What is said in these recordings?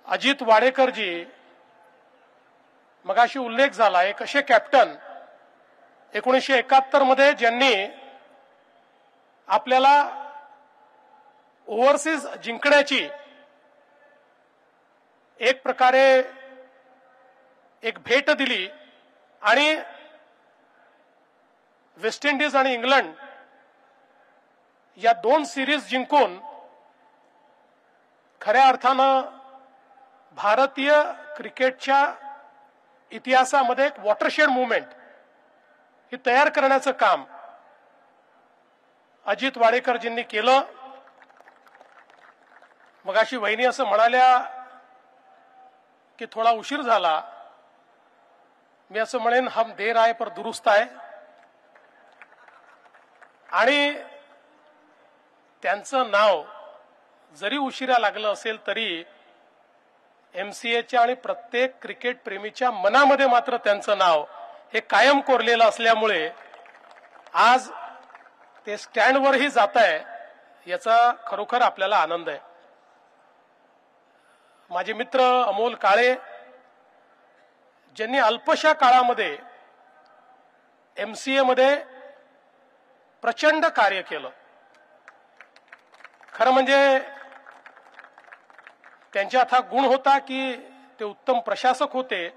अजित वाडेकरजी मगाशी उल्लेख झाला, एक असे कॅप्टन 1971 मध्ये ज्यांनी आपल्याला ओव्हरसीज जिंकण्याची एक प्रकारे एक भेट दिली आणि वेस्ट इंडिज आणि इंग्लंड या 2 सिरीज जिंकून खऱ्या अर्थानं भारतीय क्रिकेटच्या इतिहासामध्ये एक वॉटरशेड मुवमेंट ही तयार करण्याचं काम अजित वाडेकरजींनी केलं. मगाशी वहिनी असं म्हणाल्या की थोडा उशीर झाला. मी असं म्हणेन हम देर आए पर दुरुस्त आहे. आणि त्यांचं नाव जरी उशिरा लागलं असेल तरी एमसीएच्या आणि प्रत्येक क्रिकेट प्रेमीच्या मनामध्ये मात्र त्यांचं नाव हे कायम कोरलेलं असल्यामुळे आज ते स्टँडवरही जात आहे याचा खरोखर आपल्याला आनंद आहे. माझे मित्र अमोल काळे ज्यांनी अल्पशा काळामध्ये एमसीए मध्ये प्रचंड कार्य केलं. खरं म्हणजे त्यांच्यात हा गुण होता की ते उत्तम प्रशासक होते.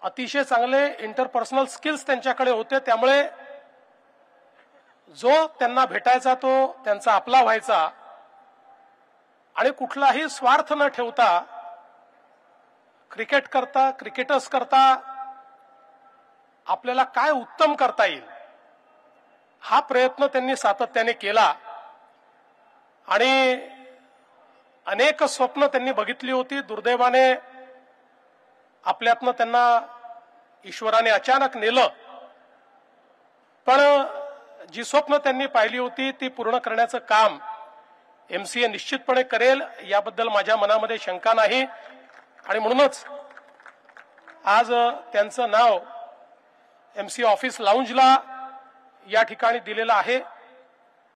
अतिशय चांगले इंटरपर्सनल स्किल्स त्यांच्याकडे होते. त्यामुळे जो त्यांना भेटायचा तो त्यांचा आपला व्हायचा आणि कुठलाही स्वार्थ न ठेवता क्रिकेटर्स करता आपल्याला काय उत्तम करता येईल हा प्रयत्न त्यांनी सातत्याने केला. आणि अनेक स्वप्न त्यांनी बघितली होती. दुर्दैवाने आपल्यातनं त्यांना ईश्वराने अचानक नेलं. पण जी स्वप्न त्यांनी पाहिली होती ती पूर्ण करण्याचं काम एमसीए निश्चितपणे करेल याबद्दल माझ्या मनामध्ये शंका नाही. आणि म्हणूनच आज त्यांचं नाव एमसीए ऑफिस लाऊंजला या ठिकाणी दिलेलं आहे.